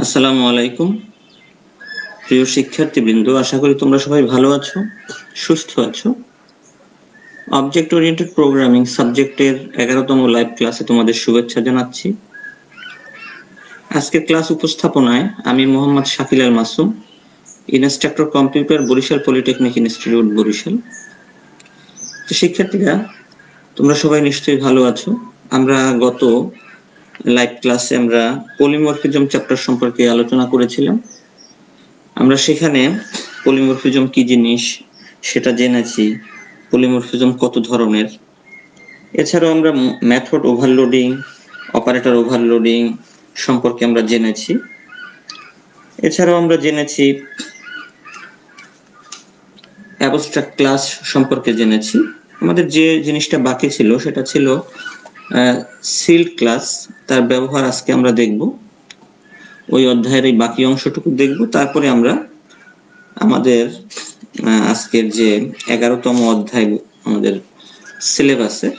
আসসালামু আলাইকুম প্রিয় শিক্ষার্থীবৃন্দ, আশা করি তোমরা সবাই ভালো আছো, সুস্থ আছো। অবজেক্ট ওরিয়েন্টেড প্রোগ্রামিং সাবজেক্টের 11তম লাইভ ক্লাসে তোমাদের শুভেচ্ছা জানাচ্ছি। আজকের ক্লাস উপস্থাপনায় আমি Mohammad Shakil Al Masum, instructor computer, Barishal polytechnic institute, Barishal. শিক্ষার্থীরা, তোমরা সবাই নিশ্চয়ই ভালো আছো। আমরা গত লাইভ ক্লাসে আমরা পলিমরফিজম চ্যাপ্টার সম্পর্কে আলোচনা করেছিলাম। আমরা সেখানে পলিমরফিজম কি জিনিস সেটা জেনেছি, পলিমরফিজম কত ধরনের। এছাড়াও আমরা মেথড ওভারলোডিং, অপারেটর ওভারলোডিং সম্পর্কে আমরা জেনেছি। এছাড়াও আমরা জেনেছি অ্যাবস্ট্রাক্ট ক্লাস সম্পর্কে জেনেছি। আমাদের যে জিনিসটা বাকি ছিল সেটা ছিল সিল্ড ক্লাস, তার ব্যবহার আজকে আমরা দেখব। ওই অধ্যায়ের এই বাকি অংশটুকু দেখব, তারপরে আমরা আমাদের আজকের যে 11তম অধ্যায় আমাদের সিলেবাসে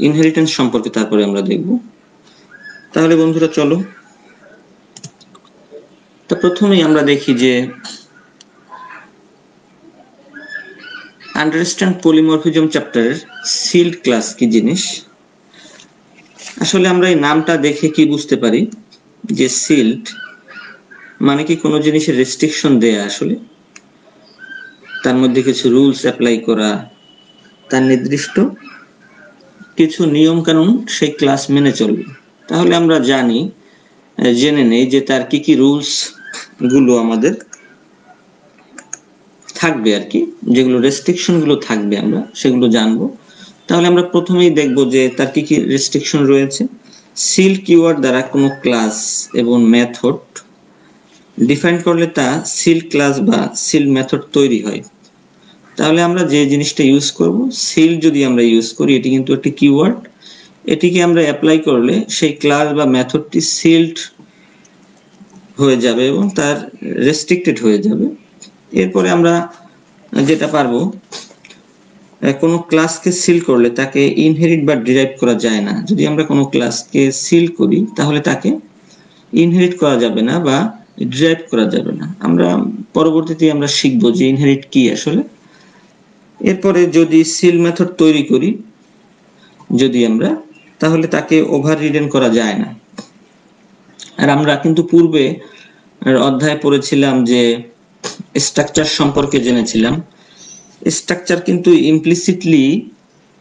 ইনহেরিটেন্স সম্পর্কে তারপরে আমরা দেখব। তাহলে বন্ধুরা চলো, তো প্রথমেই আমরা দেখি যে আন্ডারস্ট্যান্ড পলিমরফিজম চ্যাপ্টারের সিল্ড ক্লাস কি জিনিস। আসলে আমরা এই নামটা দেখে কি বুঝতে পারি যে সিল্ড মানে কি কোনো জিনিসের রেস্ট্রিকশন দেয়া, আসলে তার মধ্যে কিছু রুলস অ্যাপ্লাই করা, তার নির্দিষ্ট কিছু নিয়ম কানুন সেই ক্লাস মেনে চলবে। তাহলে আমরা জেনে নেই যে তার কি কি রুলস গুলো আমাদের থাকবে আর কি, যেগুলো রেস্ট্রিকশন গুলো থাকবে আমরা সেগুলো জানবো। তাহলে আমরা প্রথমেই দেখব যে তার কি কি রেস্ট্রিকশন রয়েছে। সিল্ড কিওয়ার্ড দ্বারা কোনো ক্লাস এবং মেথড ডিফাইন করলে তা সিল্ড ক্লাস বা সিল্ড মেথড তৈরি হয়। তাহলে আমরা যে জিনিসটা ইউজ করব, সিল্ড যদি আমরা ইউজ করি, এটি কিন্তু একটি কিওয়ার্ড, এটিকে আমরা অ্যাপ্লাই করলে সেই ক্লাস বা মেথডটি সিল্ড হয়ে যাবে এবং তার রেস্ট্রিক্টেড হয়ে যাবে। এরপরে আমরা যেটা পারবো, কোনো ক্লাসকে সিল করলে তাকে ইনহেরিট বা ডিরাইভ করা যায় না। যদি আমরা কোনো ক্লাসকে সিল করি তাহলে তাকে ইনহেরিট করা যাবে না বা ডিরাইভ করা যাবে না। আমরা পরবর্তীতে আমরা শিখবো যে ইনহেরিট কি আসলে। এরপরে যদি সিল মেথড তৈরি করি যদি আমরা, তাহলে তাকে ওভাররিডেন করা যায় না। আর আমরা কিন্তু পূর্বে অধ্যায়ে পড়েছিলাম যে স্ট্রাকচার সম্পর্কে জেনেছিলাম। স্ট্রাকচার কিন্তু ইমপ্লিসিটলি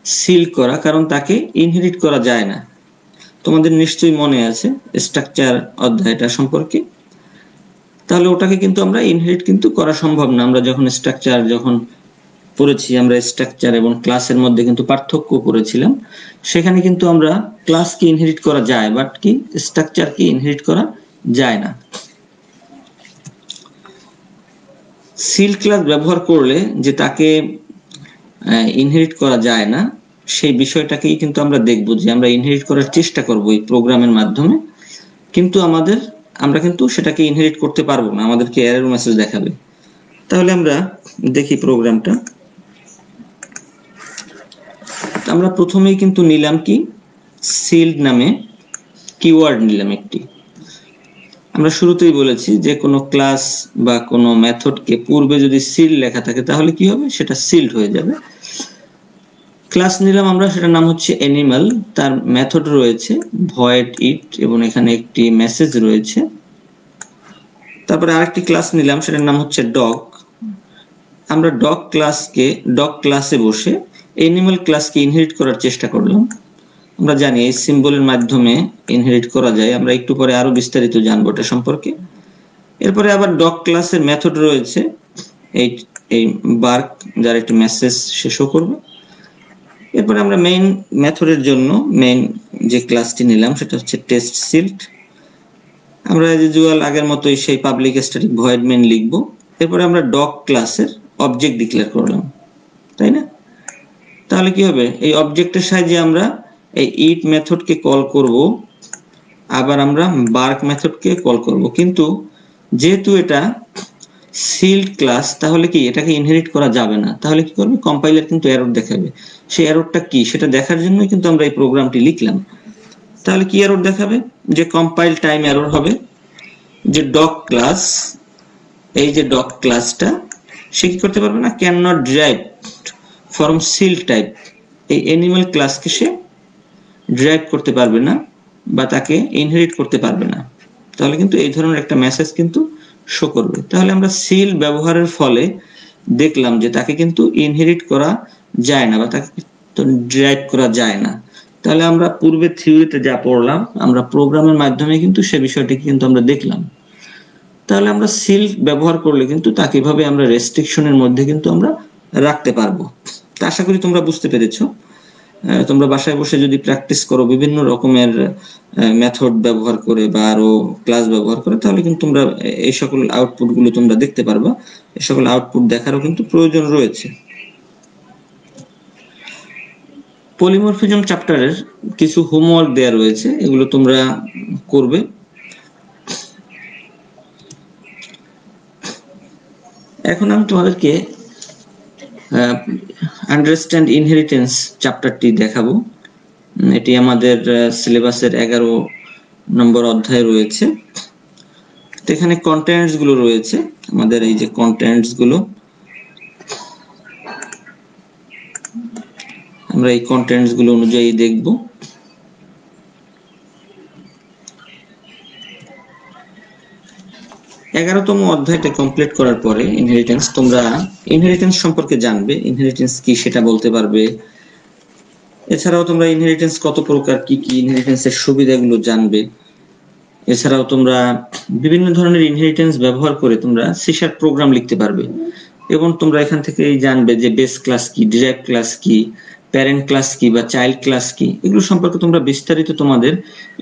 সিল করা, কারণ তাকে ইনহেরিট করা যায় না। তোমাদের নিশ্চয়ই মনে আছে স্ট্রাকচার অধ্যায়টা সম্পর্কে। তাহলে ওটাকে কিন্তু আমরা ইনহেরিট কিন্তু করা সম্ভব না। আমরা যখন স্ট্রাকচার পড়েছি, আমরা স্ট্রাকচার এবং ক্লাসের মধ্যে কিন্তু পার্থক্য করেছিলাম। সেখানে কিন্তু আমরা ক্লাসকে ইনহেরিট করা যায়, বাট কি স্ট্রাকচারকে ইনহেরিট করা যায় না। সিল ক্লাস ব্যবহার করলে যে তাকে ইনহেরিট করা যায় না, সেই বিষয়টাকেই কিন্তু আমরা দেখব যে আমরা ইনহেরিট করার চেষ্টা করব এই প্রোগ্রামের মাধ্যমে, কিন্তু আমরা কিন্তু সেটাকে ইনহেরিট করতে পারবো না, আমাদেরকে এরর মেসেজ দেখাবে। তাহলে আমরা দেখি প্রোগ্রামটা। আমরা প্রথমেই কিন্তু নিলাম কি, সিল্ড নামে কিওয়ার্ড নিলাম একটি। আমরা শুরুতেই বলেছি যে কোনো ক্লাস বা কোনো মেথডকে পূর্বে যদি সিল্ড লেখা থাকে তাহলে কি হবে, সেটা সিল্ড হয়ে যাবে। ক্লাস নিলাম আমরা, সেটার নাম হচ্ছে অ্যানিমাল, তার মেথড রয়েছে ভয়েড ইট এবং এখানে একটি মেসেজ রয়েছে। তারপরে আরেকটি ক্লাস নিলাম, সেটার নাম হচ্ছে ডগ। আমরা ডগ ক্লাসে বসে অ্যানিমাল ক্লাসকে ইনহেরিট করার চেষ্টা করলাম। আমরা জানি এই সিম্বলের মাধ্যমে ইনহেরিট করা যায়, আমরা একটু পরে আরো বিস্তারিত জানবো এটা সম্পর্কে। এরপরে আবার ডগ ক্লাসের মেথড রয়েছে এই বার্ক, যার একটি মেসেজ সে শো করবে। এরপরে আমরা মেইন মেথডের জন্য মেইন যে ক্লাসটি নিলাম সেটা হচ্ছে টেস্ট সিল্ড। আমরা এজ ইউজুয়াল আগের মতোই সেই পাবলিক স্ট্যাটিক ভয়েড মেইন লিখব। এরপরে আমরা ডগ ক্লাসের অবজেক্ট ডিক্লেয়ার করলাম, তাই না? তাহলে কি হবে, এই অবজেক্টের সাহায্যে আমরা এই ইট মেথডকে কল করব, আবার আমরা বার্ক মেথডকে কল করব। কিন্তু যেহেতু এটা সিল্ড ক্লাস, তাহলে কি এটাকে ইনহেরিট করা যাবে না। তাহলে কি করবে, কম্পাইলার কিন্তু এরর দেখাবে। সেই এররটা কি সেটা দেখার জন্য কিন্তু আমরা এই প্রোগ্রামটি লিখলাম। তাহলে কি এরর দেখাবে, যে কম্পাইল টাইম এরর হবে। যে ডগ ক্লাস, এই যে ডগ ক্লাসটা সে কি করতে পারবে না, can not derive from seal type, এই অ্যানিমাল ক্লাসকে সে ডিরাইভ করতে পারবে না বা তাকে ইনহেরিট করতে পারবে না। তাহলে কিন্তু এই ধরনের একটা মেসেজ কিন্তু শো করবে। তাহলে আমরা সিল ব্যবহারের ফলে দেখলাম যে তাকে কিন্তু ইনহেরিট করা যায় না বা তাকে ডিরাইভ করা যায় না। তাহলে আমরা পূর্বে থিওরিতে যা পড়লাম, আমরা প্রোগ্রামের মাধ্যমে কিন্তু সে বিষয়টিকে কিন্তু আমরা দেখলাম। তাহলে আমরা সিল ব্যবহার করলে কিন্তু তাকে এভাবে আমরা রেস্ট্রিকশনের মধ্যে কিন্তু আমরা রাখতে পারবো। তা আশা করি তোমরা বুঝতে পেরেছো। তোমরা বাসায় বসে যদি প্র্যাকটিস করো বিভিন্ন রকমের মেথড ব্যবহার করে বা আরো ক্লাস ব্যবহার করে, তাহলে কিন্তু তোমরা এই সকল আউটপুট গুলো তোমরা দেখতে পারবা। এই সকল আউটপুট দেখারও কিন্তু প্রয়োজন রয়েছে। পলিমরফিজম চ্যাপ্টারের কিছু হোমওয়ার্ক দেয়া রয়েছে, এগুলো তোমরা করবে। এখন আমি তোমাদেরকে আন্ডারস্ট্যান্ড ইনহেরিটেন্স চ্যাপ্টারটি দেখাবো। এটি আমাদের সিলেবাসের 11 নম্বর অধ্যায়ে রয়েছে। তো এখানে কন্টেন্টস গুলো রয়েছে, আমাদের এই যে কন্টেন্টস গুলো, আমরা এই কন্টেন্টস গুলো অনুযায়ী দেখব। এগারোতম অধ্যায়টা কমপ্লিট করার পরে ইনহেরিটেন্স, তোমরা ইনহেরিটেন্স সম্পর্কে জানবে, ইনহেরিটেন্স কি সেটা বলতে পারবে। এছাড়াও তোমরা ইনহেরিটেন্স কত প্রকার, কি কি ইনহেরিটেন্সের সুবিধাগুলো জানবে। এছাড়াও তোমরা বিভিন্ন ধরনের ইনহেরিটেন্স ব্যবহার করে তোমরা সি# প্রোগ্রাম লিখতে পারবে এবং তোমরা এখান থেকেই জানবে যে বেস ক্লাস কি, ডিরাইভ ক্লাস কি, প্যারেন্ট ক্লাস কি বা চাইল্ড ক্লাস কি। এগুলো সম্পর্কে তোমরা বিস্তারিত তোমাদের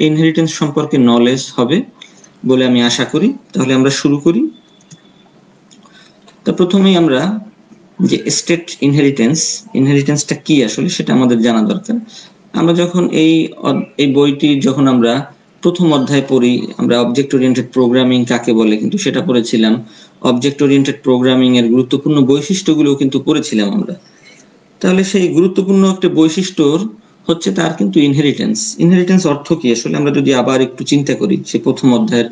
ইনহেরিটেন্স সম্পর্কে নলেজ হবে বলে আমি আশা করি। তাহলে আমরা শুরু করি। তো প্রথমেই আমরা যে স্টেট ইনহেরিটেন্সটা কি আসলে সেটা আমাদের জানা দরকার। আমরা যখন এই বইটি যখন আমরা প্রথম অধ্যায় পড়ি, আমরা অবজেক্ট ওরিয়েন্টেড প্রোগ্রামিং কাকে বলে কিন্তু সেটা পড়েছিলাম। অবজেক্ট ওরিয়েন্টেড প্রোগ্রামিং এর গুরুত্বপূর্ণ বৈশিষ্ট্যগুলো কিন্তু পড়েছিলাম আমরা। তাহলে সেই গুরুত্বপূর্ণ একটা বৈশিষ্ট্য হচ্ছে তার কিন্তু ইনহেরিটেন্স অর্থ কি আসলে আমরা যদি আবার একটু চিন্তা করি, সেই প্রথম অধ্যায়ের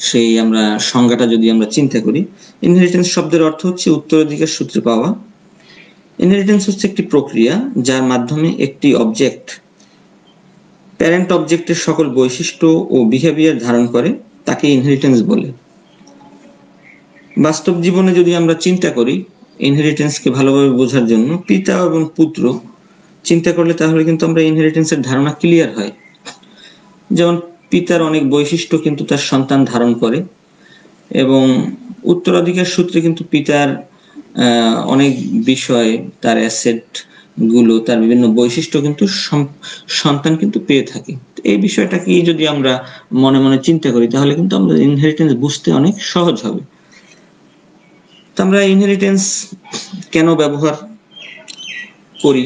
সেই আমরা সংজ্ঞাটা যদি আমরা চিন্তা করি, ইনহেরিটেন্স শব্দের অর্থ হচ্ছে উত্তরাধিকার সূত্রে পাওয়া। ইনহেরিটেন্স হচ্ছে একটি প্রক্রিয়া যার মাধ্যমে একটি অবজেক্ট প্যারেন্ট অবজেক্টের সকল বৈশিষ্ট্য ও বিহেভিয়ার ধারণ করে, তাকে ইনহেরিটেন্স বলে। বাস্তব জীবনে যদি আমরা চিন্তা করি ইনহেরিটেন্সকে ভালোভাবে বোঝার জন্য, পিতা এবং পুত্র চিন্তা করলে তাহলে কিন্তু আমরা ইনহেরিটেন্সের ধারণা ক্লিয়ার হয়। যেমন পিতার অনেক বৈশিষ্ট্য কিন্তু তার সন্তান ধারণ করে এবং উত্তরাধিকার সূত্রে কিন্তু পিতার অনেক বিষয়, তার অ্যাসেট গুলো, তার বিভিন্ন বৈশিষ্ট্য কিন্তু সন্তান কিন্তু পেয়ে থাকে। এই বিষয়টাকে যদি আমরা মনে মনে চিন্তা করি তাহলে কিন্তু আমরা ইনহেরিটেন্স বুঝতে অনেক সহজ হবে। তো আমরা ইনহেরিটেন্স কেন ব্যবহার করি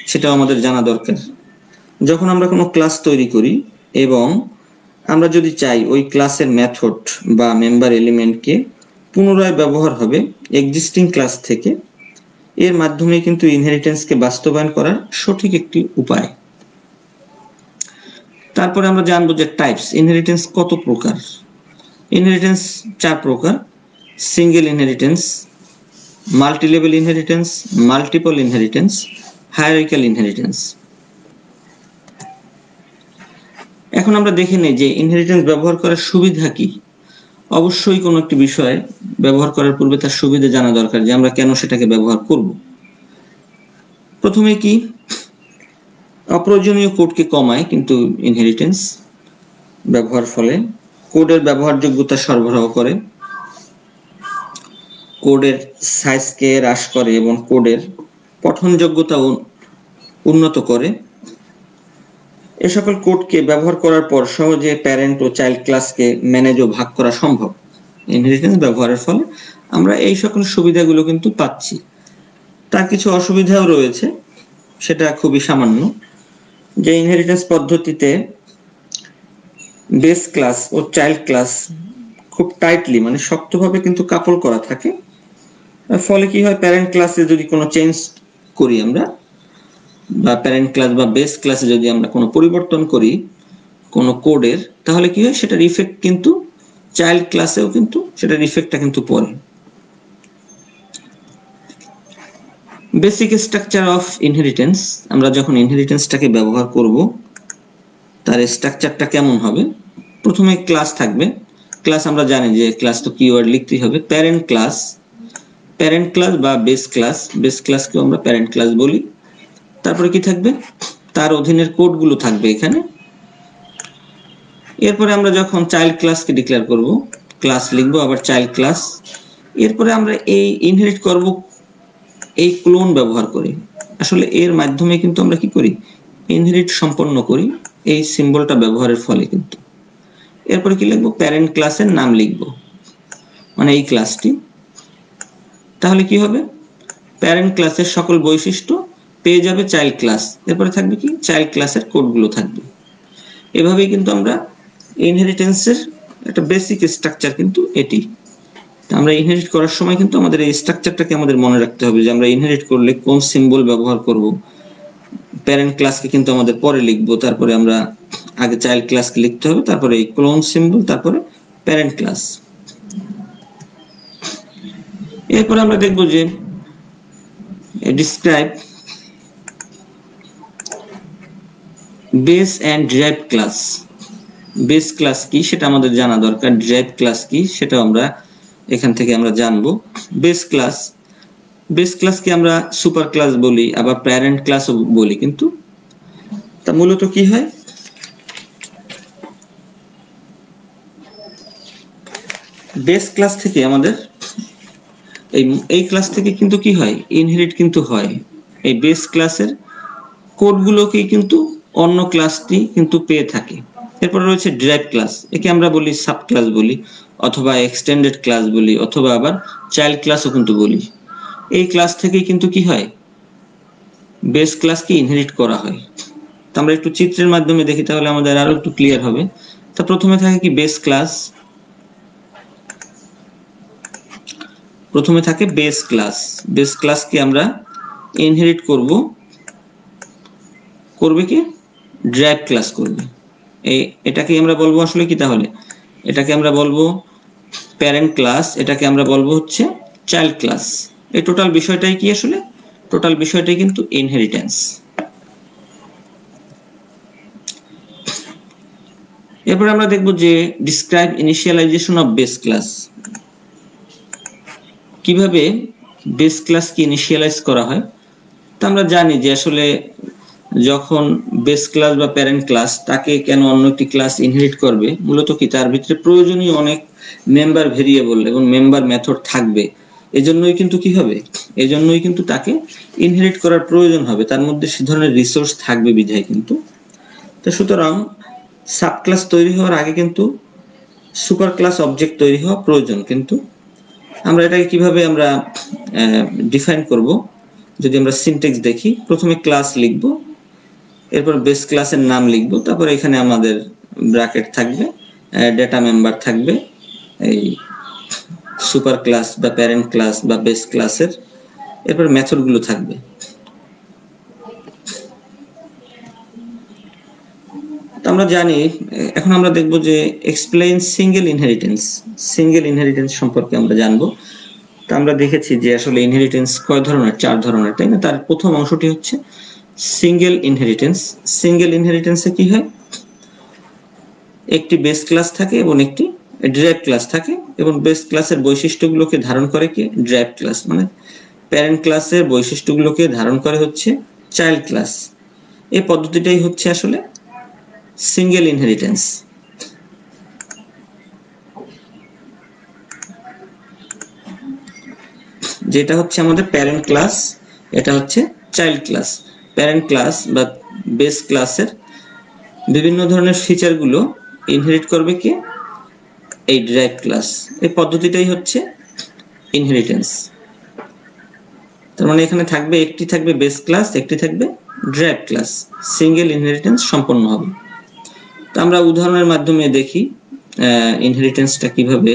সেটাও আমাদের জানা দরকার। যখন আমরা কোনো ক্লাস তৈরি করি এবং আমরা যদি চাই ওই ক্লাসের মেথড বা মেম্বার এলিমেন্টকে পুনরায় ব্যবহার হবে এক্সিস্টিং ক্লাস থেকে, এর মাধ্যমে কিন্তু ইনহেরিটেন্সকে বাস্তবায়ন করার সঠিক একটি উপায়। তারপরে আমরা জানবো যে টাইপস, ইনহেরিটেন্স কত প্রকার। ইনহেরিটেন্স 4 প্রকার: single inheritance, multilevel inheritance, multiple inheritance, hierarchical inheritance. এখন আমরা দেখে নেই যে ইনহেরিটেন্স ব্যবহার করার সুবিধা কি। অবশ্যই কোনো একটি বিষয় ব্যবহার করার পূর্বে তার সুবিধা জানা দরকার যে আমরা কেন সেটাকে ব্যবহার করব। প্রথমে কি, অপ্রয়োজনীয় কোডকে কমায় কিন্তু ইনহেরিটেন্স ব্যবহার ফলে, কোডের ব্যবহারযোগ্যতা সরবরাহ করে, কোডের সাইজকে হ্রাস করে এবং কোডের পঠনযোগ্যতা উন্নত করে। এ সকল কোডকে ব্যবহার করার পর সহজে প্যারেন্ট ও চাইল্ড ক্লাসকে ম্যানেজ ও ভাগ করা সম্ভব। ইনহেরিটেন্স ব্যবহারের ফলে আমরা এই সকল সুবিধাগুলো কিন্তু পাচ্ছি। তার কিছু অসুবিধাও রয়েছে, সেটা খুবই সামান্য। যে ইনহেরিটেন্স পদ্ধতিতে বেস ক্লাস ও চাইল্ড ক্লাস খুব টাইটলি মানে শক্তভাবে কিন্তু কাপল করা থাকে। ফলে কি হয়, প্যারেন্ট ক্লাসে যদি কোনো চেঞ্জ করি আমরা বা প্যারেন্ট ক্লাস বা বেস ক্লাসে যদি আমরা কোনো পরিবর্তন করি কোনো কোডের, তাহলে কি হয় সেটার ইফেক্ট কিন্তু চাইল্ড ক্লাসেও কিন্তু সেটার ইফেক্টটা কিন্তু পড়ে। বেসিক স্ট্রাকচার অফ ইনহেরিটেন্স, আমরা যখন ইনহেরিটেন্সটাকে ব্যবহার করব তার স্ট্রাকচারটা কেমন হবে। প্রথমে ক্লাস থাকবে। ক্লাস আমরা জানি যে ক্লাস তো কিওয়ার্ড লিখতেই হবে। প্যারেন্ট ক্লাস বা বেস ক্লাসকেও আমরা প্যারেন্ট ক্লাস বলি। তারপরে কি থাকবে, তার অধীনের কোডগুলো থাকবে এখানে। এরপরে আমরা যখন চাইল্ড ক্লাসকে ডিক্লেয়ার করব, ক্লাস লিখবো, আবার চাইল্ড ক্লাস। এরপরে আমরা এই ইনহেরিট করব এই ক্লোন ব্যবহার করি। আসলে এর মাধ্যমে কিন্তু আমরা কি করি, ইনহেরিট সম্পন্ন করি এই সিম্বলটা ব্যবহারের ফলে কিন্তু। এরপরে কি লিখবো, প্যারেন্ট ক্লাসের নাম লিখবো, মানে এই ক্লাসটি। তাহলে কি হবে, প্যারেন্ট ক্লাসের সকল বৈশিষ্ট্য পেয়ে যাবে চাইল্ড ক্লাস। এরপরে থাকবে কি, চাইল্ড ক্লাসের কোডগুলো থাকবে। এভাবেই কিন্তু আমরা ইনহেরিটেন্সের একটা বেসিক স্ট্রাকচার কিন্তু এটি। আমরা ইনহেরিট করার সময় কিন্তু আমাদের এই স্ট্রাকচারটাকে আমাদের মনে রাখতে হবে যে আমরা ইনহেরিট করলে কোন সিম্বল ব্যবহার করব। প্যারেন্ট ক্লাসকে কিন্তু আমাদের পরে লিখবো, তারপরে আমরা আগে চাইল্ড ক্লাসকে লিখতে হবে, তারপরে এই ক্লোন সিম্বল, তারপরে প্যারেন্ট ক্লাস। এরপরে আমরা দেখব যে describe base and derived class. Base class কি সেটা আমাদের জানা দরকার, ডিরাইভড ক্লাস কি সেটাও আমরা এখান থেকে আমরা জানবো। বেস ক্লাসকে আমরা সুপার ক্লাস বলি, আবার প্যারেন্ট ক্লাসও বলি। কিন্তু তা মূলত কি হয়, বেস ক্লাস থেকে আমাদের এই ক্লাস থেকে কিন্তু কি হয়, ইনহেরিট কিন্তু হয়। এই বেস ক্লাসের কোডগুলোকেই কিন্তু অন্য ক্লাসটি কিন্তু পেয়ে থাকে। এরপর রয়েছে ডিরাইভড ক্লাস, একে আমরা বলি সাব ক্লাস বলি, অথবা এক্সটেন্ডেড ক্লাস বলি, অথবা আবার চাইল্ড ক্লাসও কিন্তু বলি। এই ক্লাস থেকেই কিন্তু কি হয়, বেস ক্লাসকে ইনহেরিট করা হয়। তো আমরা একটু চিত্রের মাধ্যমে দেখি, তাহলে আমাদের আরো একটু ক্লিয়ার হবে। তো প্রথমে থাকে কি বেস ক্লাস, প্রথমে থাকে বেস ক্লাসকে আমরা ইনহেরিট করবে কি, ডিরাইভড ক্লাস করবে। এটাকে আমরা বলবো আসলে কি, তাহলে এটাকে আমরা বলবো প্যারেন্ট ক্লাস, এটাকে আমরা বলবো হচ্ছে চাইল্ড ক্লাস। এই টোটাল বিষয়টাই কি, আসলে টোটাল বিষয়টাই কিন্তু ইনহেরিটেন্স। এরপর আমরা দেখব যে describe initialization of base class. কিভাবে বেস ক্লাসকে ইনিশিয়ালাইজ করা হয়। তো আমরা জানি যে আসলে যখন বেস ক্লাস বা প্যারেন্ট ক্লাস তাকে কেন অন্য একটি ক্লাস ইনহেরিট করবে, মূলত কি তার ভিতরে প্রয়োজনীয় অনেক মেম্বার ভেরিয়েবল এবং মেম্বার মেথড থাকবে। এজন্যই কিন্তু কি হবে, এজন্যই কিন্তু তাকে ইনহেরিট করার প্রয়োজন হবে, তার মধ্যে সে ধরনের রিসোর্স থাকবে বিধায় কিন্তু। তো সুতরাং সাব ক্লাস তৈরি হওয়ার আগে কিন্তু সুপার ক্লাস অবজেক্ট তৈরি হওয়া প্রয়োজন। কিন্তু আমরা এটাকে কিভাবে আমরা ডিফাইন করব, যদি আমরা সিনট্যাক্স দেখি, প্রথমে ক্লাস লিখব, এরপর বেস ক্লাসের নাম লিখব, তারপর এখানে আমাদের ব্র্যাকেট থাকবে, ডেটা মেম্বার থাকবে, এই সুপার ক্লাস বা প্যারেন্ট ক্লাস বা বেস ক্লাসের, এরপর মেথডগুলো থাকবে। আমরা জানি, এখন আমরা দেখব যে এক্সপ্লেইন সিঙ্গেল ইনহেরিটেন্স সম্পর্কে আমরা জানবো। তো আমরা দেখেছি যে আসলে ইনহেরিটেন্স কয় ধরনের, 4 ধরনের, তাই না। তার প্রথম অংশটি হচ্ছে সিঙ্গেল ইনহেরিটেন্সে কি হয়, একটি বেস ক্লাস থাকে এবং একটি ডিরাইভড ক্লাস থাকে, এবং বেস ক্লাসের বৈশিষ্ট্যগুলোকে ধারণ করে কি ডিরাইভড ক্লাস, মানে প্যারেন্ট ক্লাসের বৈশিষ্ট্যগুলোকে ধারণ করে হচ্ছে চাইল্ড ক্লাস। এই পদ্ধতিটাই হচ্ছে আসলে সিঙ্গেল ইনহেরিটেন্স। যেটা হচ্ছে আমাদের প্যারেন্ট ক্লাস, এটা হচ্ছে চাইল্ড ক্লাস। প্যারেন্ট ক্লাস বা বেস ক্লাসের বিভিন্ন ধরনের ফিচারগুলো ইনহেরিট করবে কি, এই ডিরাইভড ক্লাস। এই পদ্ধতিটাই হচ্ছে ইনহেরিটেন্স। তার মানে এখানে থাকবে, একটি থাকবে বেস ক্লাস, একটি থাকবে ডিরাইভড ক্লাস, সিঙ্গেল ইনহেরিটেন্স সম্পন্ন হবে। তো আমরা উদাহরণের মাধ্যমে দেখি ইনহেরিটেন্সটা কিভাবে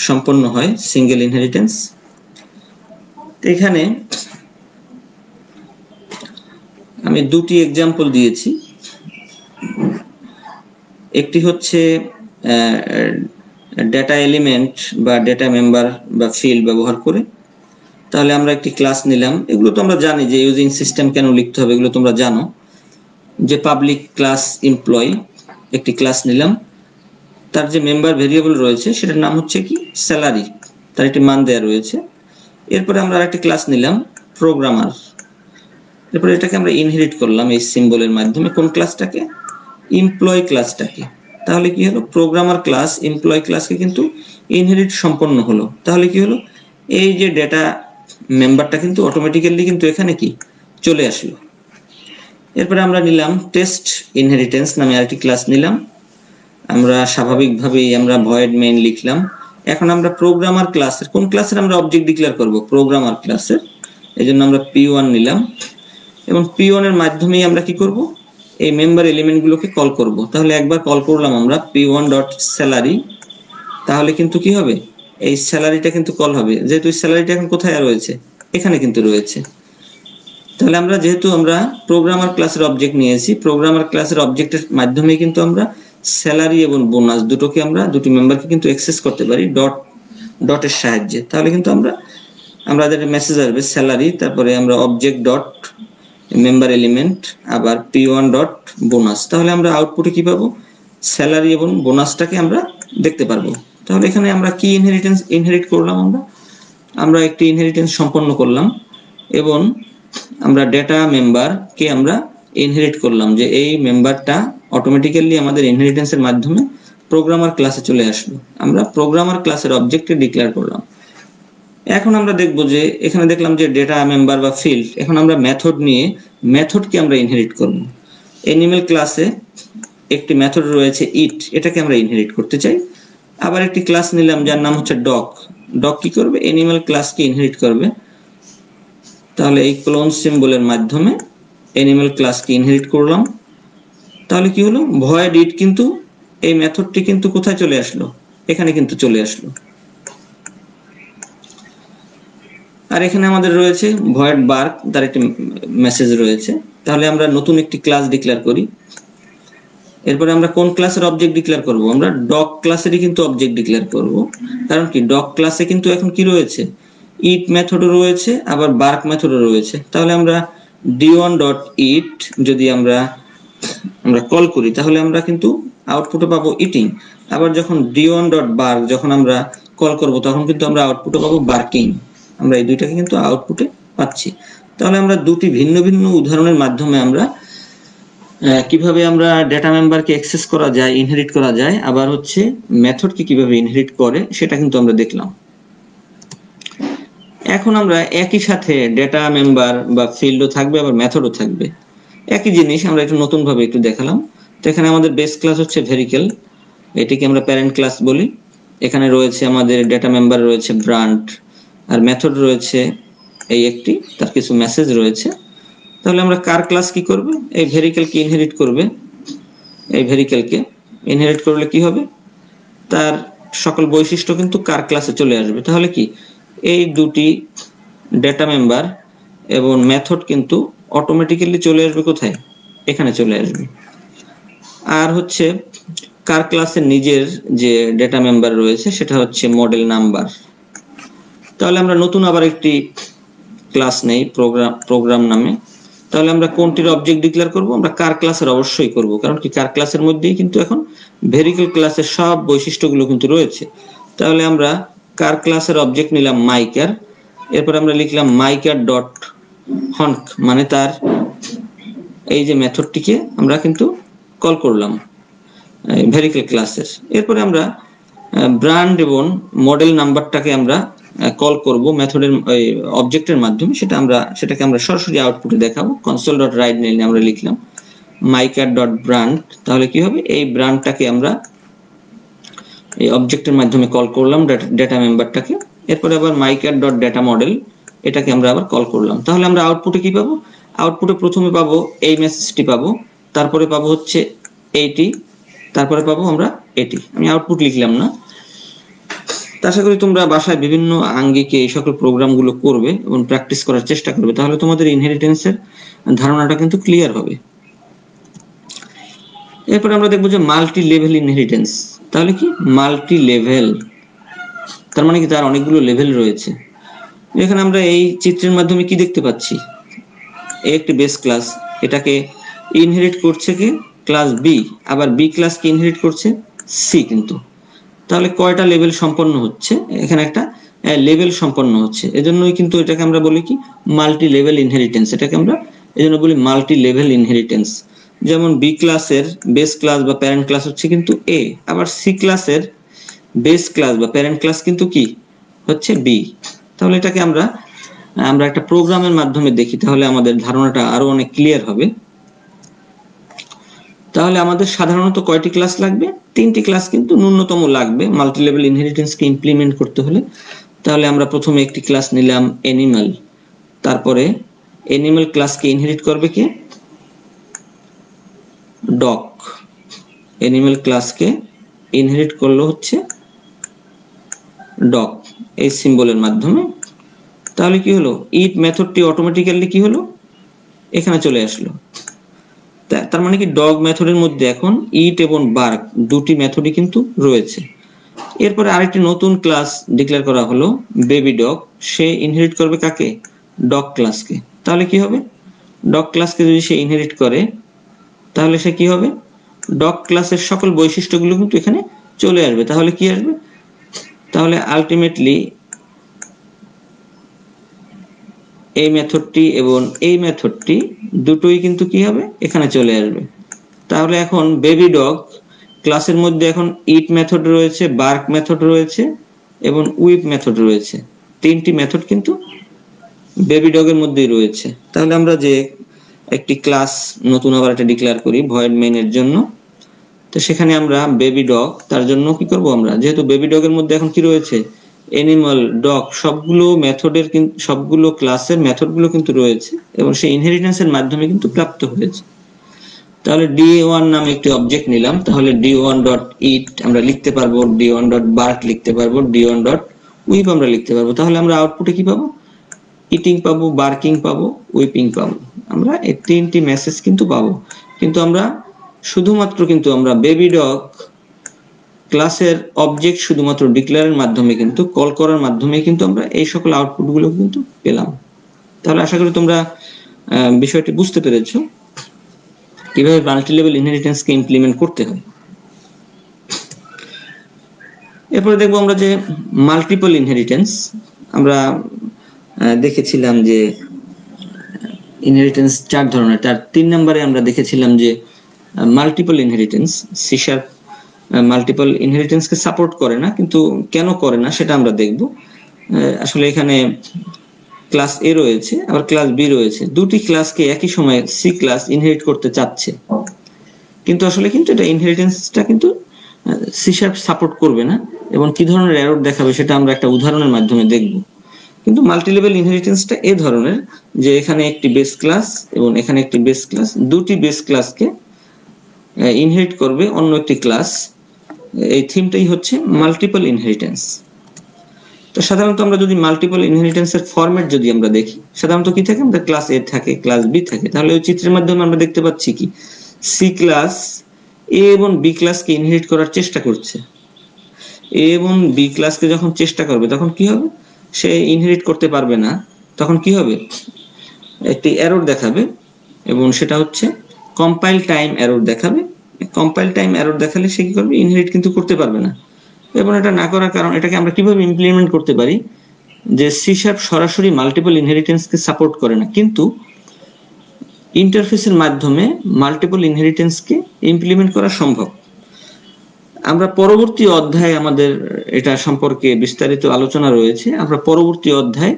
সম্পন্ন হয়, সিঙ্গেল ইনহেরিটেন্স। এখানে আমি দুটি এক্সাম্পল দিয়েছি। একটি হচ্ছে ডেটা এলিমেন্ট বা ডেটা মেম্বার বা ফিল্ড ব্যবহার করে। তাহলে আমরা একটি ক্লাস নিলাম, এগুলো তো আমরা জানি যে ইউজিং সিস্টেম কেন লিখতে হবে, এগুলো তোমরা জানো। যে পাবলিক ক্লাস এমপ্লয়ি একটি ক্লাস নিলাম, তার যে মেম্বার ভেরিয়েবল রয়েছে সেটার নাম হচ্ছে কি স্যালারি, তার একটি মান দেওয়া রয়েছে। এরপরে আমরা আরেকটি ক্লাস নিলাম প্রোগ্রামার, এরপরে এটাকে আমরা ইনহেরিট করলাম এই সিম্বলের মাধ্যমে। কোন ক্লাসটাকে? এমপ্লয়ি ক্লাসটাকে। তাহলে কি হলো, প্রোগ্রামার ক্লাস এমপ্লয়ি ক্লাসকে কিন্তু ইনহেরিট সম্পন্ন হলো। তাহলে কি হলো, এই যে ডেটা মেম্বারটা কিন্তু অটোমেটিক্যালি কিন্তু এখানে কি চলে আসলো। এরপরে আমরা নিলাম টেস্ট ইনহেরিটেন্স নামে আরেকটি ক্লাস নিলাম। আমরা স্বাভাবিকভাবেই আমরা ভয়েড মেইন লিখলাম। এখন আমরা প্রোগ্রামার ক্লাসের, কোন ক্লাসের আমরা অবজেক্ট ডিক্লেয়ার করব? প্রোগ্রামার ক্লাসের। এজন্য আমরা p1 নিলাম এবং p1 এর মাধ্যমেই আমরা কি করব, এই মেম্বার এলিমেন্টগুলোকে কল করব। তাহলে একবার কল করলাম আমরা p1.salary, তাহলে কিন্তু কি হবে, এই স্যালারিটা কিন্তু কল হবে। যেহেতু স্যালারিটা এখন কোথায় রয়েছে, এখানে কিন্তু রয়েছে। তাহলে আমরা যেহেতু আমরা প্রোগ্রামার ক্লাসের অবজেক্ট নিয়েছি, প্রোগ্রামার ক্লাসের অবজেক্টের মাধ্যমে কিন্তু আমরা স্যালারি এবং বোনাস দুটোকে আমরা দুটি মেম্বারকে কিন্তু অ্যাক্সেস করতে পারি ডটের সাহায্যে। তাহলে কিন্তু আমাদের মেসেজ আসবে স্যালারি, তারপরে আমরা অবজেক্ট ডট মেম্বার এলিমেন্ট, আবার p1 ডট বোনাস। তাহলে আমরা আউটপুটে কি পাবো, স্যালারি এবং বোনাসটাকে আমরা দেখতে পারবো। তাহলে এখানে আমরা কি ইনহেরিট করলাম, আমরা একটি ইনহেরিটেন্স সম্পন্ন করলাম এবং আমরা ডেটা মেম্বারকে আমরা ইনহেরিট করলাম, যে এই মেম্বারটা অটোমেটিক্যালি আমাদের ইনহেরিটেন্সের মাধ্যমে প্রোগ্রামার ক্লাসে চলে আসলো। আমরা প্রোগ্রামার ক্লাসের অবজেক্টকে ডিক্লেয়ার করলাম। এখন আমরা দেখব যে এখানে দেখলাম যে ডেটা মেম্বার বা ফিল্ড, এখন আমরা মেথড নিয়ে মেথডকে আমরা ইনহেরিট করব। অ্যানিমেল ক্লাসে একটি মেথড রয়েছে ইট, এটাকে আমরা ইনহেরিট করতে চাই। আবার একটি ক্লাস নিলাম যার নাম হচ্ছে ডগ। ডগ কি করবে, অ্যানিমেল ক্লাসকে ইনহেরিট করবে। তাহলে এই ক্লোন সিম্বলের মাধ্যমে অ্যানিমেল ক্লাসকে ইনহেরিট করলাম। তাহলে কি হলো, ভয়েড ইট কিন্তু এই মেথডটি কিন্তু কোথায় চলে আসলো, এখানে কিন্তু চলে আসলো। আর এখানে আমাদের রয়েছে ভয়েড বার্ক, তার একটি মেসেজ রয়েছে। তাহলে আমরা নতুন একটি ক্লাস ডিক্লেয়ার করি। এরপরে আমরা কোন ক্লাসের অবজেক্ট ডিক্লেয়ার করব, আমরা ডগ ক্লাসেরই কিন্তু অবজেক্ট ডিক্লেয়ার করব। কারণ কি, ডগ ক্লাসে কিন্তু এখন কি রয়েছে, ইট মেথডও রয়েছে, আবার বার্ক মেথডও রয়েছে। তাহলে আমরা d1.eat যদি আমরা কল করি, তাহলে আমরা কিন্তু আউটপুটে পাবো ইটিং। আবার যখন d1.bark যখন আমরা কল করব, তখন কিন্তু আমরা আউটপুটে পাবো বার্কিং। আমরা এই দুইটাকে কিন্তু আউটপুটে পাচ্ছি। তাহলে আমরা দুটি ভিন্ন ভিন্ন উদাহরণের মাধ্যমে আমরা কিভাবে আমরা ডেটা মেম্বারকে অ্যাক্সেস করা যায়, ইনহেরিট করা যায়, আবার হচ্ছে মেথডকে কিভাবে ইনহেরিট করে সেটা কিন্তু আমরা দেখলাম। এখন আমরা একই সাথে ডেটা মেম্বার বা ফিল্ডও থাকবে, আবার মেথডও থাকবে। একই জিনিস আমরা একটু নতুন ভাবে একটু দেখালাম। তো এখানে আমাদের বেস ক্লাস হচ্ছে ভেরিকেল, এটিকে আমরা প্যারেন্ট ক্লাস বলি। এখানে রয়েছে আমাদের ডেটা মেম্বার রয়েছে ব্রান্ড, আর মেথড রয়েছে এই একটি, তার কিছু মেসেজ রয়েছে। তাহলে আমরা কার ক্লাস কি করবে, এই ভেরিকেলকে ইনহেরিট করবে। এই ভেরিকেলকে ইনহেরিট করলে কি হবে, তার সকল বৈশিষ্ট্য কিন্তু কার ক্লাসে চলে আসবে। তাহলে কি, এই দুটি ডেটা মেম্বার এবং মেথড কিন্তু অটোমেটিক্যালি চলে আসবে কোথায়, এখানে চলে আসবে। আর হচ্ছে কার ক্লাসের নিজের যে ডেটা মেম্বার রয়েছে সেটা হচ্ছে মডেল নাম্বার। তাহলে আমরা নতুন আবার একটি ক্লাস নেই প্রোগ্রাম নামে। তাহলে আমরা কোনটির অবজেক্ট ডিক্লেয়ার করব, আমরা কার ক্লাসের অবশ্যই করব। কারণ কি, কার ক্লাসের মধ্যেই কিন্তু এখন ভেরিকেল ক্লাসের সব বৈশিষ্ট্যগুলো কিন্তু রয়েছে। তাহলে আমরা কার ক্লাসের অবজেক্ট নিলাম মাইকার। এরপর আমরা লিখলাম মাইকার ডট হন্ক, মানে তার এই যে মেথডটিকে আমরা কিন্তু কল করলাম ভেরিকেল ক্লাসের। এরপরে আমরা ব্র্যান্ড এবং মডেল নাম্বারটাকে আমরা কল করব মেথডের অবজেক্টের মাধ্যমে। সেটাকে আমরা সরাসরি আউটপুটে দেখাবো। console.write নিয়ে আমরা লিখলাম mycar.brand। তাহলে কি হবে, এই ব্র্যান্ডটাকে আমরা এই অবজেক্টের মাধ্যমে কল করলাম ডেটা মেম্বারটাকে। এরপরে আবার mycar.dataModel, এটাকে আমরা আবার কল করলাম। তাহলে আমরা আউটপুটে কি পাবো, আউটপুটে প্রথমে পাবো এই মেসেজটি পাবো, তারপরে পাবো হচ্ছে এইটি, তারপরে পাবো আমরা এটি। আমি আউটপুট লিখলাম না। আশা করি তোমরা বাসায় বিভিন্ন আঙ্গিকে এই সকল প্রোগ্রামগুলো করবে এবং প্র্যাকটিস করার চেষ্টা করবে, তাহলে তোমাদের ইনহেরিটেন্সের ধারণাটা কিন্তু ক্লিয়ার হবে। এরপর আমরা দেখবো যে মাল্টি লেভেল ইনহেরিটেন্স। তাহলে কি মাল্টি লেভেল, তার মানে কি তার অনেকগুলো লেভেল রয়েছে। এখানে আমরা এই চিত্রের মাধ্যমে কি দেখতে পাচ্ছি, একটি বেস ক্লাস, এটাকে ইনহেরিট করছে কি ক্লাস বি, আবার বি ক্লাসকে ইনহেরিট করছে সি। কিন্তু তাহলে কয়টা লেভেল সম্পন্ন হচ্ছে, এখানে একটা লেভেল সম্পন্ন হচ্ছে, এজন্যই কিন্তু এটাকে আমরা বলি কি মাল্টি লেভেল ইনহেরিটেন্স। এটাকে আমরা এজন্য বলি মাল্টি লেভেল ইনহেরিটেন্স। যেমন বি ক্লাসের বেস ক্লাস বা প্যারেন্ট ক্লাস হচ্ছে কিন্তু এ, আবার সি ক্লাসের বেস ক্লাস বা প্যারেন্ট ক্লাস কিন্তু কি হচ্ছে বি। তাহলে এটাকে আমরা একটা প্রোগ্রামের মাধ্যমে দেখি, তাহলে আমাদের ধারণাটা আরো অনেক ক্লিয়ার হবে। তাহলে আমাদের সাধারণত কয়টি ক্লাস লাগবে, 3টি ক্লাস কিন্তু ন্যূনতম লাগবে মাল্টি লেভেল ইনহেরিটেন্সকে ইমপ্লিমেন্ট করতে হলে। তাহলে আমরা প্রথমে একটি ক্লাস নিলাম অ্যানিমাল, তারপরে অ্যানিমাল ক্লাসকে ইনহেরিট করবে কে ডগ, অ্যানিমাল ক্লাসকে ইনহেরিট করলো হচ্ছে ডগ এই সিম্বলের মাধ্যমে। তাহলে কি হলো, ইট মেথডটি অটোমেটিক্যালি কি হলো এখানে চলে আসলো। তার মানে কি ডগ মেথডের মধ্যে এখন ইট এবং বার্ক দুটি মেথডই কিন্তু রয়েছে। এরপরে আরেকটি নতুন ক্লাস ডিক্লেয়ার করা হলো বেবি ডগ, সে ইনহেরিট করবে কাকে ডগ ক্লাসকে। তাহলে কি হবে, ডগ ক্লাসকে যদি সে ইনহেরিট করে তাহলে সে কি হবে, ডগ ক্লাসের সকল বৈশিষ্ট্যগুলো কিন্তু এখানে চলে আসবে। তাহলে কি আসবে, তাহলে আলটিমেটলি এই মেথডটি এবং এই মেথডটি দুটোই কিন্তু কি হবে এখানে চলে আসবে। তাহলে এখন বেবি ডগ ক্লাসের মধ্যে এখন ইট মেথড রয়েছে, বার্ক মেথড রয়েছে এবং উইপ মেথড রয়েছে, 3টি মেথড কিন্তু বেবি ডগের মধ্যেই রয়েছে। তাহলে আমরা যে একটি ক্লাস নতুন আবার একটা ডিক্লেয়ার করি ভয়েড মেইন এর জন্য, তো সেখানে আমরা বেবি ডগ, তার জন্য কি করব আমরা, যেহেতু বেবি ডগের মধ্যে এখন কি রয়েছে অ্যানিমাল ডগ সবগুলো মেথডের সবগুলো ক্লাসের মেথডগুলো কিন্তু রয়েছে এবং সেই ইনহেরিটেন্সের মাধ্যমে কিন্তু প্রাপ্ত হয়েছে। তাহলে d1 নামে একটি অবজেক্ট নিলাম, তাহলে d1.eat আমরা লিখতে পারবো, d1.bark লিখতে পারবো, d1.whip আমরা লিখতে পারবো। তাহলে আমরা আউটপুটে কি পাবো, ইটিং পাবো, বার্কিং পাবো, উইপিং পাবো, আমরা এই 3টি মেসেজ কিন্তু পাবো। কিন্তু আমরা শুধুমাত্র কিন্তু আমরা বেবি ডগ ক্লাসের অবজেক্ট শুধুমাত্র ডিক্লেয়ারের মাধ্যমে কিন্তু কল করার মাধ্যমে কিন্তু আমরা এই সকল আউটপুটগুলো কিন্তু পেলাম। তাহলে আশা করি তোমরা বিষয়টি বুঝতে পেরেছো কিভাবে মাল্টি লেভেল ইনহেরিটেন্সকে ইমপ্লিমেন্ট করতে হয়। এরপরে দেখবো আমরা যে মাল্টিপল ইনহেরিটেন্স, আমরা দেখেছিলাম যে ইনহেরিটেন্স 4 ধরনের, তার 3 নম্বরে আমরা দেখেছিলাম যে multiple inheritance. C sharp multiple ইনহেরিটেন্সকে সাপোর্ট করে না, কিন্তু কেন করে না সেটা আমরা দেখব। আসলে এখানে ক্লাস এ রয়েছে আবার ক্লাস বি রয়েছে, দুটি ক্লাসকে একই সময়ে সি ক্লাস ইনহেরিট করতে চাচ্ছে, কিন্তু আসলে কিন্তু এটা ইনহেরিটেন্সটা কিন্তু সি শার্প সাপোর্ট করবে না এবং কি ধরনের এরর দেখাবে সেটা আমরা একটা উদাহরণের মাধ্যমে দেখব। কিন্তু মাল্টি লেভেল ইনহেরিটেন্সটা এই ধরনের যে এখানে একটি বেস ক্লাস এবং এখানে একটি বেস ক্লাস, দুটি বেস ক্লাসকে ইনহেরিট করবে অন্য একটি ক্লাস, এই থিমটাই হচ্ছে মাল্টিপল ইনহেরিটেন্স। তো সাধারণত আমরা যদি মাল্টিপল ইনহেরিটেন্সের ফরম্যাট যদি আমরা দেখি, সাধারণত কি থাকে, আমাদের ক্লাস এ থাকে, ক্লাস বি থাকে। তাহলে ওই চিত্রের মাধ্যমে আমরা দেখতে পাচ্ছি কি সি ক্লাস এ এবং বি ক্লাসকে ইনহেরিট করার চেষ্টা করছে। এ এবং বি ক্লাসকে যখন চেষ্টা করবে তখন কি হবে, সে ইনহেরিট করতে পারবে না, তখন কি হবে একটি এরর দেখাবে এবং সেটা হচ্ছে কম্পাইল টাইম এরর দেখাবে। কম্পাইল টাইম এরর দেখালে সে কি করবে, ইনহেরিট কিন্তু করতে পারবে না। এবং এটা না করার কারণ, এটাকে আমরা কিভাবে ইমপ্লিমেন্ট করতে পারি, যে সি শার্প সরাসরি মাল্টিপল ইনহেরিটেন্সকে সাপোর্ট করে না, কিন্তু ইন্টারফেসের মাধ্যমে মাল্টিপল ইনহেরিটেন্সকে ইমপ্লিমেন্ট করা সম্ভব। আমরা পরবর্তী অধ্যায়ে আমাদের এটা সম্পর্কে বিস্তারিত আলোচনা রয়েছে, আমরা পরবর্তী অধ্যায়ে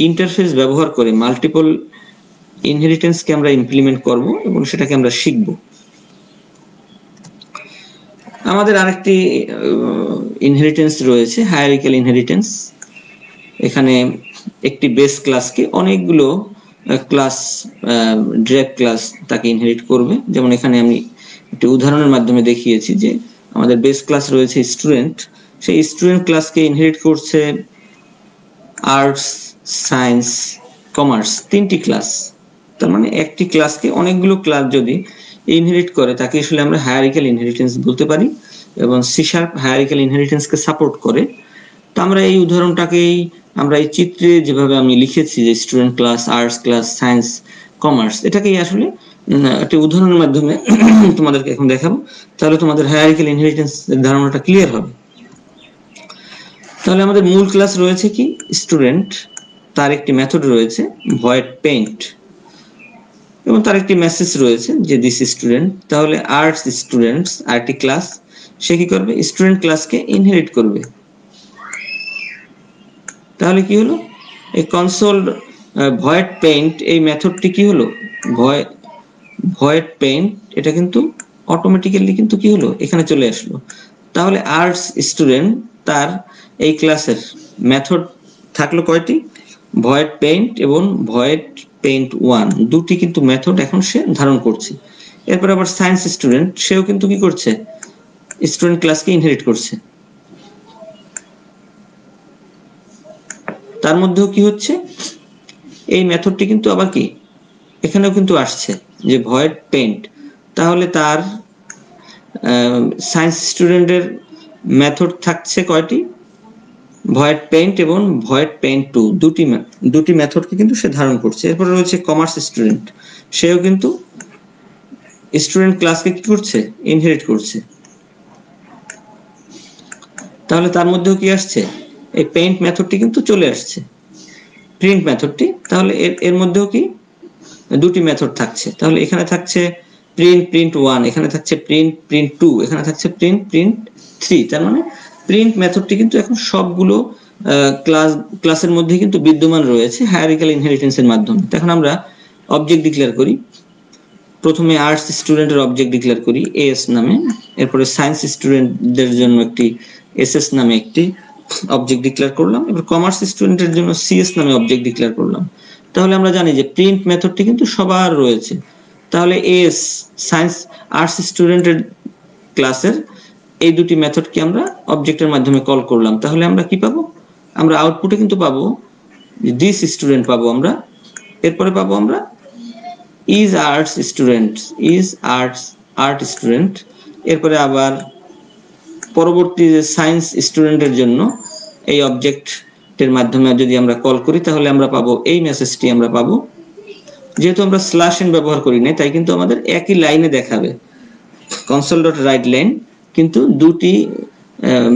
ইন্টারফেস ব্যবহার করে মাল্টিপল ইনহেরিটেন্সকে আমরা ইমপ্লিমেন্ট করব এবং সেটাকে আমরা শিখব। আমাদের আরেকটি ইনহেরিটেন্স রয়েছে হায়ারার্কিক্যাল ইনহেরিটেন্স। এখানে একটি বেস ক্লাসকে অনেকগুলো ক্লাস ড্রেভ ক্লাস তাকে ইনহেরিট করবে। যেমন এখানে আমি একটি উদাহরণের মাধ্যমে দেখিয়েছি যে আমাদের বেস ক্লাস রয়েছে স্টুডেন্ট, সেই স্টুডেন্ট ক্লাসকে ইনহেরিট করছে আর্টস, সায়েন্স, কমার্স, 3টি ক্লাস। তার মানে একটি ক্লাসকে অনেকগুলো ক্লাস যদি ইনহেরিট করে তাকে আসলে আমরা হায়ারার্কিক্যাল ইনহেরিটেন্স বলতে পারি। এবং সি শার্প হায়ারার্কিক্যাল ইনহেরিটেন্সকে সাপোর্ট করে। তো আমরা এই উদাহরণটাকেই আমরা এই চিত্রে যেভাবে আমি লিখেছি যে student class, arts class, science, commerce, এটাকেই আসলে একটা উদাহরণের মাধ্যমে তোমাদেরকে এখন দেখাবো, তাহলে তোমাদের হায়ারার্কিক্যাল ইনহেরিটেন্স এর ধারণাটা ক্লিয়ার হবে। তাহলে আমাদের মূল ক্লাস রয়েছে কি স্টুডেন্ট, তার একটি মেথড রয়েছে ভয়েড পেইন্ট এবং তার একটি মেসেজ রয়েছে যে দিস স্টুডেন্ট। তাহলে আর্টস স্টুডেন্টস আরটি ক্লাস, সে কি করবে স্টুডেন্ট ক্লাসকে ইনহেরিট করবে। তাহলে কি হলো এই কনসোল ভয়েড পেইন্ট এই মেথডটি কি হলো ভয়েড পেইন্ট এটা কিন্তু অটোমেটিক্যালি কিন্তু কি হলো এখানে চলে আসলো। তাহলে আর্টস স্টুডেন্ট তার এই ক্লাসের মেথড থাকলো কয়টি ভয়েড পেইন্ট এবং ভয়েড পেইন্ট 1 দুটি কিন্তু মেথড এখন সে ধারণ করছে। এরপর আবার সায়েন্স স্টুডেন্ট সেও কিন্তু কি করছে স্টুডেন্ট ক্লাসকে ইনহেরিট করছে। তার মধ্যেও কি হচ্ছে এই মেথডটি কিন্তু আবার কি এখানেও কিন্তু আসছে যে ভয়েড পেইন্ট। তাহলে তার সায়েন্স স্টুডেন্টের মেথড থাকছে কয়টি ভয়েড পেইন্ট এবং ভয়েড পেইন্ট 2 দুটি মেথডকে কিন্তু সে ধারণ করছে। এরপর রয়েছে কমার্স স্টুডেন্ট, সেও কিন্তু স্টুডেন্ট ক্লাসকে কি করছে ইনহেরিট করছে। তাহলে তার মধ্যেও কি আসছে এই পেইন্ট মেথডটি কিন্তু চলে আসছে, প্রিন্ট মেথডটি। তাহলে এর মধ্যেও কি দুটি মেথড থাকছে। তাহলে এখানে থাকছে প্রিন্ট 1, এখানে থাকছে প্রিন্ট 2, এখানে থাকছে প্রিন্ট 3। তার মানে প্রিন্ট মেথডটি কিন্তু এখন সবগুলো ক্লাসের মধ্যে কিন্তু বিদ্যমান রয়েছে হায়ারার্কিক্যাল ইনহেরিটেন্সের মাধ্যমে। এখন আমরা অবজেক্ট ডিক্লেয়ার করি। প্রথমে আর্টস স্টুডেন্টের অবজেক্ট ডিক্লেয়ার করি এস নামে, এরপরে সায়েন্স স্টুডেন্টদের জন্য একটি এসএস নামে একটি অবজেক্ট ডিক্লেয়ার করলাম, এবার কমার্স স্টুডেন্টের জন্য সিএস নামে অবজেক্ট ডিক্লেয়ার করলাম। তাহলে আমরা জানি যে প্রিন্ট মেথডটি কিন্তু সবার রয়েছে। তাহলে এস সায়েন্স আর্টস স্টুডেন্টের ক্লাসের এই দুটি মেথডকে আমরা অবজেক্টের মাধ্যমে কল করলাম। তাহলে আমরা কি পাবো আমরা আউটপুটে কিন্তু পাবো দিস স্টুডেন্ট পাবো আমরা। এরপরে পাবো আমরা is arts student, is art student. এরপরে আবার পরবর্তী সায়েন্স স্টুডেন্টের জন্য এই অবজেক্টের মাধ্যমে যদি আমরা কল করি তাহলে আমরা পাবো এই মেসেজটি আমরা পাবো। যেহেতু আমরা স্ল্যাশ এন ব্যবহার করি না তাই কিন্তু আমাদের একই লাইনে দেখাবে console.writeLine, কিন্তু দুটি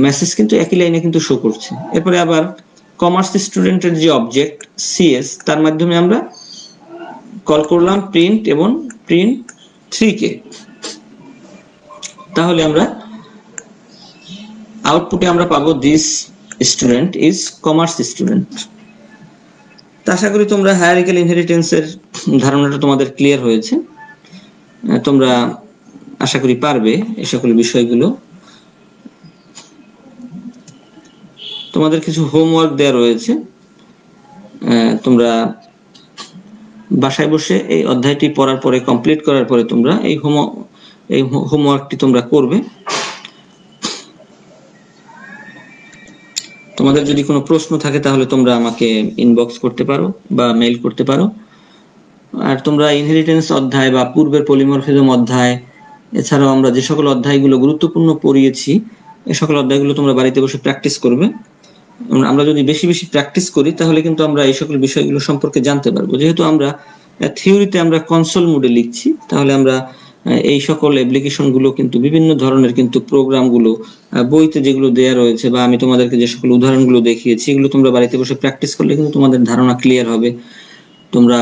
মেসেজ কিন্তু একই লাইনে কিন্তু শো করছে। এরপরে আবার কমার্স স্টুডেন্টের যে অবজেক্ট সিএস তার মাধ্যমে আমরা কল করলাম প্রিন্ট এবং প্রিন্ট 3 কে। তাহলে আমরা আউটপুটে আমরা পাবো this student is commerce student. আশা করি তোমরা হায়ারার্কিক্যাল ইনহেরিটেন্সের ধারণাটা তোমাদের ক্লিয়ার হয়েছে। তোমরা আশা করি পারবে এই সকল বিষয়গুলো। তোমাদের কিছু হোমওয়ার্ক দেওয়া রয়েছে, তোমরা বাসায় বসে এই অধ্যায়টি পড়ার পরে কমপ্লিট করার পরে তোমরা এই হোমওয়ার্কটি তোমরা করবে। তোমাদের যদি কোনো প্রশ্ন থাকে তাহলে তোমরা আমাকে ইনবক্স করতে পারো বা মেইল করতে পারো। আর তোমরা ইনহেরিটেন্স অধ্যায় বা পূর্বের পলিমরফিজম অধ্যায় এছাড়াও আমরা যে সকল অধ্যায়গুলো গুরুত্বপূর্ণ পড়িয়েছি এই সকল অধ্যায়গুলো তোমরা বাড়িতে বসে প্র্যাকটিস করবে। আমরা যদি বেশি বেশি প্র্যাকটিস করি তাহলে কিন্তু আমরা এই সকল বিষয়গুলো সম্পর্কে জানতে পারবো। যেহেতু আমরা থিওরিতে আমরা কনসোল মোডে লিখছি তাহলে আমরা এই সকল অ্যাপ্লিকেশন গুলো কিন্তু বিভিন্ন ধরনের কিন্তু প্রোগ্রামগুলো বইতে যেগুলো দেয়া রয়েছে বা আমি তোমাদেরকে যে সকল উদাহরণগুলো দেখিয়েছি এগুলো তোমরা বাড়িতে বসে প্র্যাকটিস করলে কিন্তু তোমাদের ধারণা ক্লিয়ার হবে। তোমরা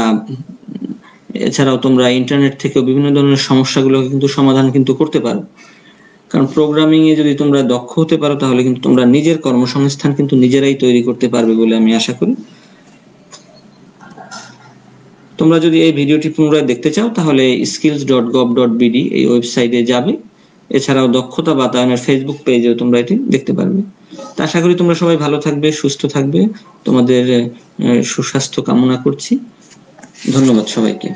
এছাড়াও তোমরা ইন্টারনেট থেকে বিভিন্ন ধরনের সমস্যাগুলো কিন্তু সমাধান কিন্তু করতে পারো। কারণ প্রোগ্রামিং এ যদি তোমরা দক্ষ হতে পারো তাহলে কিন্তু তোমরা নিজের কর্মসংস্থান কিন্তু নিজেরাই তৈরি করতে পারবে বলে আমি আশা করি। তোমরা যদি এই ভিডিওটি পুনরায় দেখতে চাও তাহলে skills.gov.bd এই ওয়েবসাইটে যাবে। এছাড়াও দক্ষতা বাতায়নের ফেসবুক পেজেও তোমরা এটি দেখতে পারবে। তো আশা করি তোমরা সবাই ভালো থাকবে, সুস্থ থাকবে, তোমাদের সুস্বাস্থ্য কামনা করছি। ধন্যবাদ সবাইকে।